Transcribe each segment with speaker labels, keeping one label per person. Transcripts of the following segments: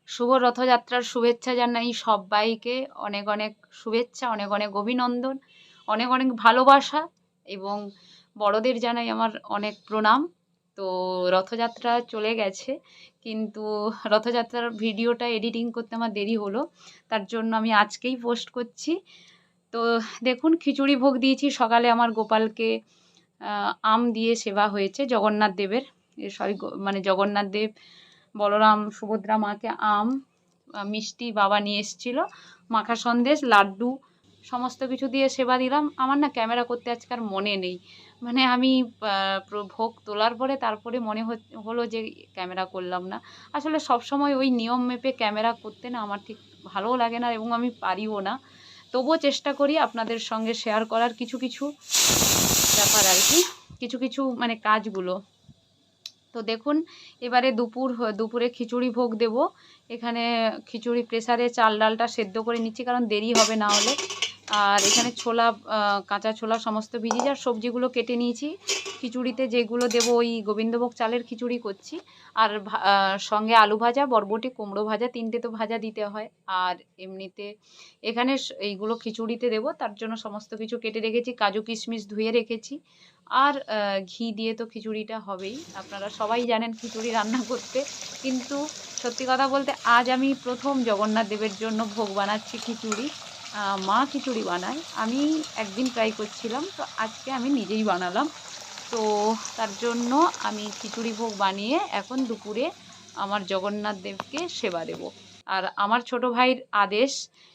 Speaker 1: শুভ রথযাত্রার শুভেচ্ছা জানাই সব্বাইকে। অনেক অনেক শুভেচ্ছা, অনেক অনেক অভিনন্দন, অনেক অনেক ভালোবাসা এবং বড়দের জানাই আমার অনেক প্রণাম। তো রথযাত্রা চলে গেছে, কিন্তু রথযাত্রার ভিডিওটা এডিটিং করতে আমার দেরি হলো, তার জন্য আমি আজকেই পোস্ট করছি। তো দেখুন, খিচুড়ি ভোগ দিয়েছি সকালে। আমার গোপালকে আম দিয়ে সেবা হয়েছে, জগন্নাথ দেবের, সরি মানে জগন্নাথ দেব, বলরাম, সুভদ্রা মাকে আম, মিষ্টি বাবা নিয়ে এসেছিল, মাখা সন্দেশ, লাড্ডু, সমস্ত কিছু দিয়ে সেবা দিলাম। আমার না ক্যামেরা করতে আজকাল মনে নেই, মানে আমি ভোগ তোলার পরে তারপরে মনে হলো যে ক্যামেরা করলাম না। আসলে সবসময় ওই নিয়ম মেপে ক্যামেরা করতে না আমার ঠিক ভালোও লাগে না এবং আমি পারিও না। তবুও চেষ্টা করি আপনাদের সঙ্গে শেয়ার করার কিছু কিছু ব্যাপার আর কি, কিছু কিছু মানে কাজগুলো। তো দেখুন, এবারে দুপুরে খিচুড়ি ভোগ দেব। এখানে খিচুড়ি প্রেসারে চাল ডালটা সেদ্ধ করে নিচ্ছি, কারণ দেরি হবে না হলে। আর এখানে ছোলা, কাঁচা ছোলা সমস্ত ভিজিয়ে, আর সবজিগুলো কেটে নিয়েছি। খিচুড়িতে যেগুলো দেবো ওই গোবিন্দভোগ চালের খিচুড়ি করছি। আর সঙ্গে আলু ভাজা, বরবটি, কুমড়ো ভাজা, 3টে তো ভাজা দিতে হয়। আর এমনিতে এখানে এইগুলো খিচুড়িতে দেবো, তার জন্য সমস্ত কিছু কেটে রেখেছি, কাজু কিশমিশ ধুয়ে রেখেছি। আর ঘি দিয়ে তো খিচুড়িটা হবেই, আপনারা সবাই জানেন খিচুড়ি রান্না করতে। কিন্তু সত্যি কথা বলতে আজ আমি প্রথম জগন্নাথ দেবের জন্য ভোগ বানাচ্ছি খিচুড়ি। মা খিচুড়ি বানায়, আমি একদিন ট্রাই করছিলাম, তো আজকে আমি নিজেই বানালাম। তো তার জন্য আমি খিচুড়ি ভোগ বানিয়ে এখন দুপুরে আমার জগন্নাথ দেবকে সেবা দেব। আর আমার ছোট ভাইয়ের আদেশ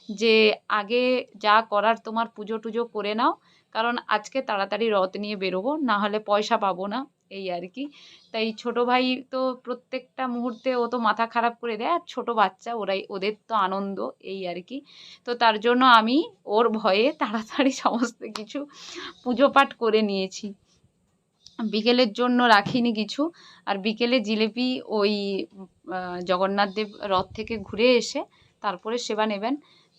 Speaker 1: যে আগে যা করার তোমার পুজো টুজো করে নাও, কারণ আজকে তাড়াতাড়ি রথ নিয়ে বেরোবো, না হলে পয়সা পাবো না, এই আর কি। তাই ছোট ভাই তো প্রত্যেকটা মুহূর্তে ও তো মাথা খারাপ করে দেয়, আর ছোটো বাচ্চা ওরাই, ওদের তো আনন্দ, এই আর কি। তো তার জন্য আমি ওর ভয়ে তাড়াতাড়ি সমস্ত কিছু পুজো পাঠ করে নিয়েছি। বিকেলের জন্য রাখিনি কিছু। আর বিকেলে জিলিপি ওই জগন্নাথ দেব রথ থেকে ঘুরে এসে তারপরে সেবা নেবেন।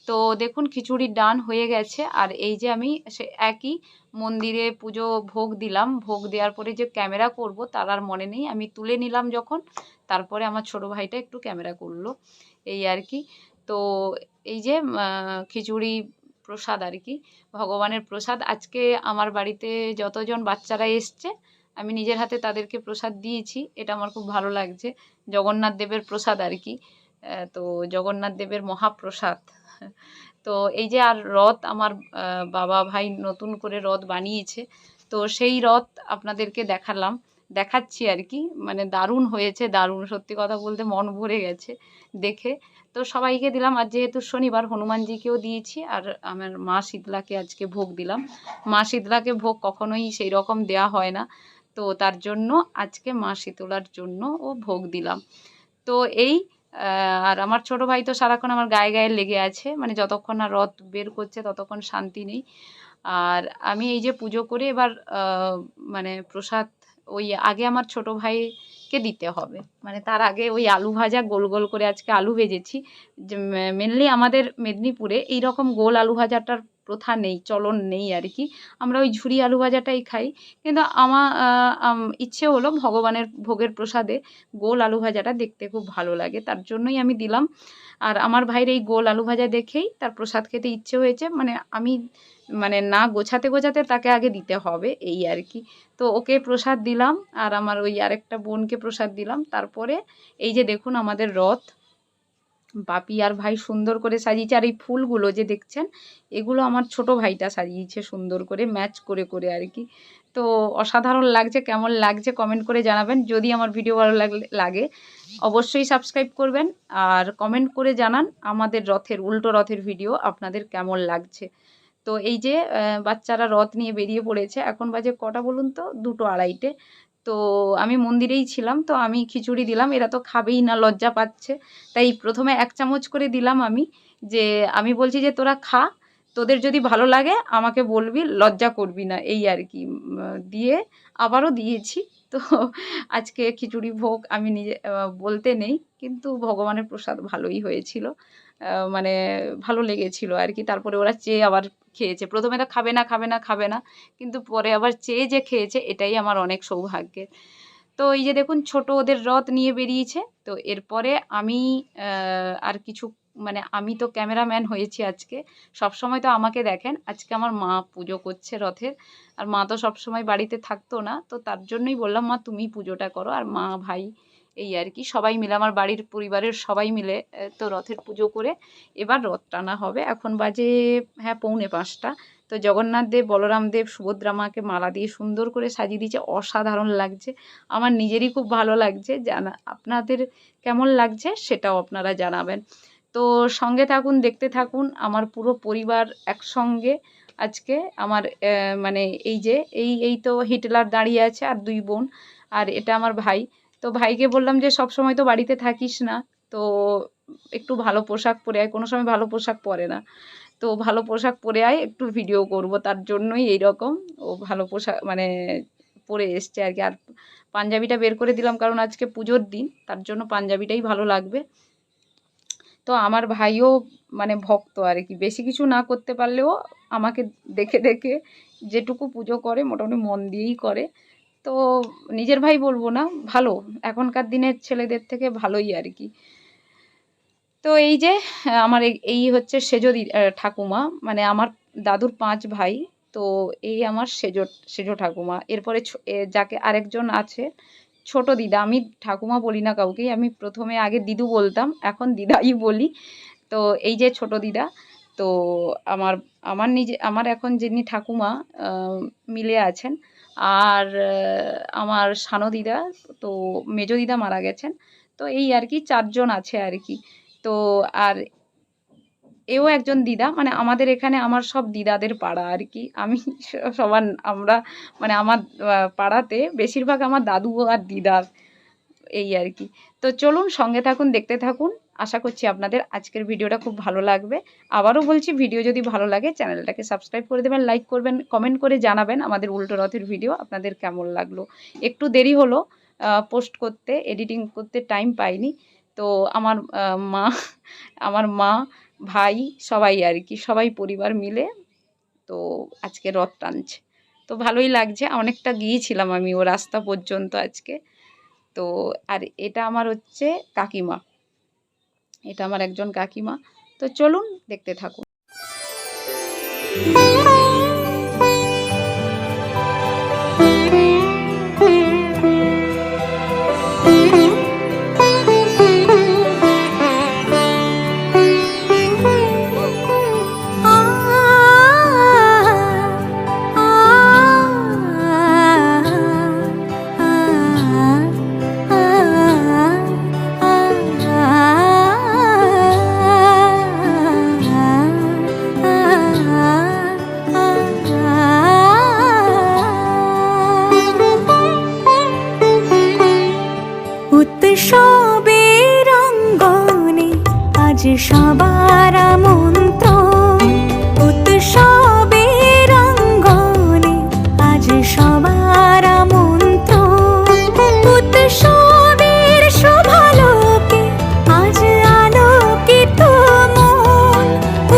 Speaker 1: তো দেখুন, খিচুড়ির ডান হয়ে গেছে। আর এই যে আমি সে একই মন্দিরে পুজো ভোগ দিলাম, ভোগ দেওয়ার পরে যে ক্যামেরা করব তার আর মনে নেই, আমি তুলে নিলাম যখন, তারপরে আমার ছোট ভাইটা একটু ক্যামেরা করলো, এই আর কি। তো এই যে খিচুড়ি প্রসাদ আর কি, ভগবানের প্রসাদ। আজকে আমার বাড়িতে যতজন বাচ্চারা এসছে আমি নিজের হাতে তাদেরকে প্রসাদ দিয়েছি, এটা আমার খুব ভালো লাগছে। জগন্নাথ দেবের প্রসাদ আর কি। তো জগন্নাথ দেবের মহাপ্রসাদ। তো এই যে, আর রথ আমার বাবা ভাই নতুন করে রথ বানিয়েছে, তো সেই রথ আপনাদেরকে দেখাচ্ছি আর কি। মানে দারুণ হয়েছে, দারুণ, সত্যি কথা বলতে মন ভরে গেছে দেখে। তো সবাইকে দিলাম, আর যেহেতু শনিবার হনুমানজিকেও দিয়েছি, আর আমার মা শীতলাকে আজকে ভোগ দিলাম। মা শীতলাকে ভোগ কখনোই সেই রকম দেওয়া হয় না, তো তার জন্য আজকে মা শীতলার জন্য ও ভোগ দিলাম। তো এই আর আমার ছোট ভাই তো সারাক্ষণ আমার গায়ে গায়ে লেগে আছে, মানে যতক্ষণ না রথ বের করছে ততক্ষণ শান্তি নেই। আর আমি এই যে পুজো করে এবার মানে প্রসাদ ওই আগে আমার ছোট ভাইকে দিতে হবে, মানে তার আগে ওই আলু ভাজা গোল গোল করে আজকে আলু ভেজেছি। যে মেনলি আমাদের মেদিনীপুরে এই রকম গোল আলু ভাজাটার প্রথা নেই, চলন নেই আর কি। আমরা ওই ঝুরি আলু ভাজাটাই খাই। কিন্তু আমার ইচ্ছে হলো ভগবানের ভোগের প্রসাদে গোল আলু ভাজাটা দেখতে খুব ভালো লাগে, তার জন্যই আমি দিলাম। আর আমার ভাইয়ের এই গোল আলু ভাজা দেখেই তার প্রসাদ খেতে ইচ্ছে হয়েছে, মানে আমি মানে না গোছাতে গোছাতে তাকে আগে দিতে হবে, এই আর কি। তো ওকে প্রসাদ দিলাম, আর আমার ওই আরেকটা বোনকে প্রসাদ দিলাম। তারপরে এই যে দেখুন আমাদের রথ, বাপি আর ভাই সুন্দর করে সাজিয়েছে। আর এই ফুলগুলো যে দেখছেন, এগুলো আমার ছোট ভাইটা সাজিয়েছে সুন্দর করে, ম্যাচ করে করে আর কি। তো অসাধারণ লাগছে, কেমন লাগছে কমেন্ট করে জানাবেন। যদি আমার ভিডিও ভালো লাগে অবশ্যই সাবস্ক্রাইব করবেন, আর কমেন্ট করে জানান আমাদের রথের, উল্টো রথের ভিডিও আপনাদের কেমন লাগছে। তো এই যে বাচ্চারা রথ নিয়ে বেরিয়ে পড়েছে, এখন বাজে কটা বলুন তো, 2:30। তো আমি মন্দিরেই ছিলাম, তো আমি খিচুড়ি দিলাম, এরা তো খাবেই না, লজ্জা পাচ্ছে। তাই প্রথমে 1 চামচ করে দিলাম আমি, যে আমি বলছি যে তোরা খা, তোদের যদি ভালো লাগে আমাকে বলবি, লজ্জা করবি না, এই আর কি। দিয়ে আবারও দিয়েছি। তো আজকে খিচুড়ি ভোগ আমি নিজে বলতে নেই, কিন্তু ভগবানের প্রসাদ ভালোই হয়েছিল, মানে ভালো লেগেছিল আর কি। তারপরে ওরা চেয়ে আবার খেয়েছে, প্রথমে তো খাবে না খাবে না খাবে না, কিন্তু পরে আবার চেয়ে যে খেয়েছে, এটাই আমার অনেক সৌভাগ্যের। তো এই যে দেখুন ছোট ওদের রথ নিয়ে বেরিয়েছে। তো এরপরে আমি আর কিছু মানে আমি তো ক্যামেরাম্যান হয়েছি আজকে। সবসময় তো আমাকে দেখেন। আজকে আমার মা পুজো করছে রথের। আর মা তো সবসময় বাড়িতে থাকতো না। তো তার জন্যই বললাম, মা তুমিই পুজোটা করো। আর মা, ভাই এই আর কি সবাই মিলে, আমার বাড়ির পরিবারের সবাই মিলে তো রথের পুজো করে এবার রথ টানা হবে। এখন বাজে হ্যাঁ 4:45। তো জগন্নাথ দেব, বলরাম দেব, সুভদ্রা মাকে মালা দিয়ে সুন্দর করে সাজিয়ে দিয়েছে, অসাধারণ লাগছে। আমার নিজেরই খুব ভালো লাগছে, আপনাদের কেমন লাগছে সেটাও আপনারা জানাবেন। তো সঙ্গে থাকুন, দেখতে থাকুন। আমার পুরো পরিবার একসঙ্গে আজকে আমার মানে এই যে এই তো হিটলার দাঁড়িয়ে আছে আর 2 বোন, আর এটা আমার ভাই। তো ভাইকে বললাম যে সব সময় তো বাড়িতে থাকিস না, তো একটু ভালো পোশাক পরে আয়। কোনো সময় ভালো পোশাক পরে না, তো ভালো পোশাক পরে আয়, একটু ভিডিও করব। তার জন্যই এইরকম ও ভালো পোশাক মানে পরে এসছে আর কি। আর পাঞ্জাবিটা বের করে দিলাম কারণ আজকে পুজোর দিন, তার জন্য পাঞ্জাবিটাই ভালো লাগবে। তো আমার ভাইও মানে ভক্ত আর কি, বেশি কিছু না করতে পারলেও আমাকে দেখে দেখে যেটুকু পুজো করে মোটামুটি মন দিয়েই করে। তো নিজের ভাই বলবো না, ভালো, এখনকার দিনের ছেলেদের থেকে ভালোই আর কি। তো এই যে আমার এই হচ্ছে সেজো ঠাকুমা, মানে আমার দাদুর 5 ভাই। তো এই আমার সেজো ঠাকুমা। এরপরে যাকে আরেকজন আছে ছোট দিদা, আমি ঠাকুমা বলি না কাউকেই, আমি প্রথমে আগে দিদু বলতাম, এখন দিদাই বলি। তো এই যে ছোট দিদা। তো আমার আমার এখন যিনি ঠাকুমা মিলে আছেন। আর আমার সানো দিদা, তো মেজো দিদা মারা গেছেন। তো এই আর কি 4 জন আছে আর কি। তো আর এও একজন দিদা, মানে আমাদের এখানে আমার সব দিদাদের পাড়া আর কি। আমি সবার আমরা মানে আমার পাড়াতে বেশিরভাগ আমার দাদু আর দিদার এই আর কি। তো চলুন সঙ্গে থাকুন, দেখতে থাকুন। আশা করছি আপনাদের আজকের ভিডিওটা খুব ভালো লাগবে। আবারও বলছি, ভিডিও যদি ভালো লাগে চ্যানেলটাকে সাবস্ক্রাইব করে দেবেন, লাইক করবেন, কমেন্ট করে জানাবেন আমাদের উল্টো রথের ভিডিও আপনাদের কেমন লাগলো। একটু দেরি হলো পোস্ট করতে, এডিটিং করতে টাইম পাইনি। তো আমার মা, ভাই সবাই আর কি, সবাই পরিবার মিলে তো আজকে রথ টানছে। তো ভালোই লাগছে, অনেকটা গিয়েছিলাম আমি ও রাস্তা পর্যন্ত আজকে। তো আর এটা আমার হচ্ছে কাকিমা, এটা আমার একজন কাকিমা। তো চলুন দেখতে থাকুন।
Speaker 2: উৎসবের অঙ্গনে আজ সবার আমন্ত্রণ, উৎসবের অঙ্গনে আজ সবার আমন্ত্রণ। উৎসবের শোভালোকে আজ আলোকিত মন,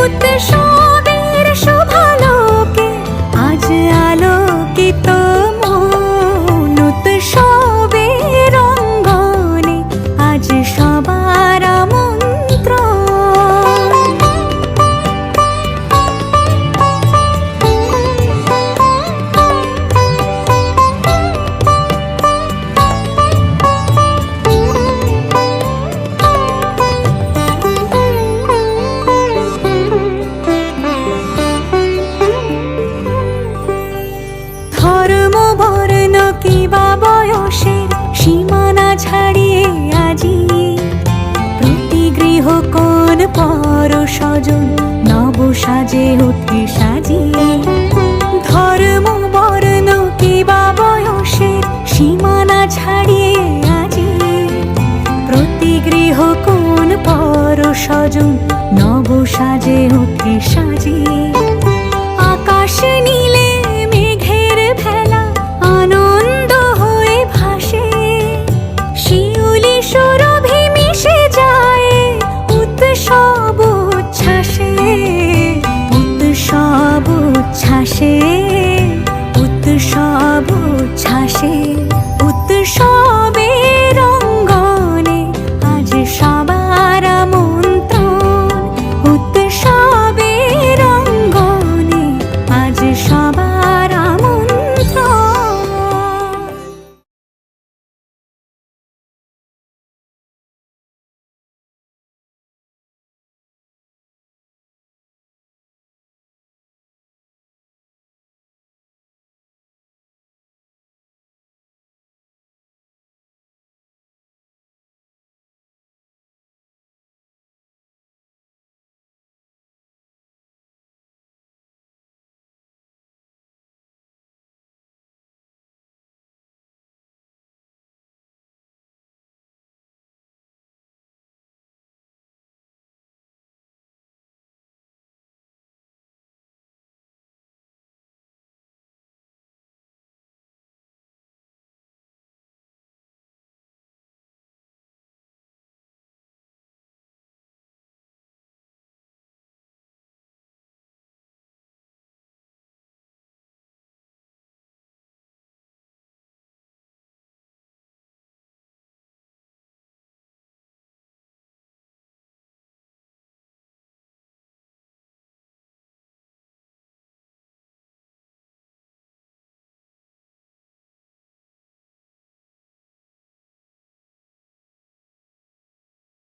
Speaker 2: উৎসবের শোভালোকে আজ আলোকিত মন। উৎসবের অঙ্গনে আজ সবার আমন্ত্রণ। ধর্ম বর্ণ কিবা বয়সের সীমানা ছাড়িয়ে আজি প্রতি গৃহ কোন পর স্বজন নব সাজে উঠে সাজিয়ে। ধর্ম বর্ণ কিবা বয়সের সীমানা ছাড়িয়ে আজি প্রতি গৃহ কোন পর স্বজন নব সাজে উঠে সাজিয়ে। আকাশ নীলে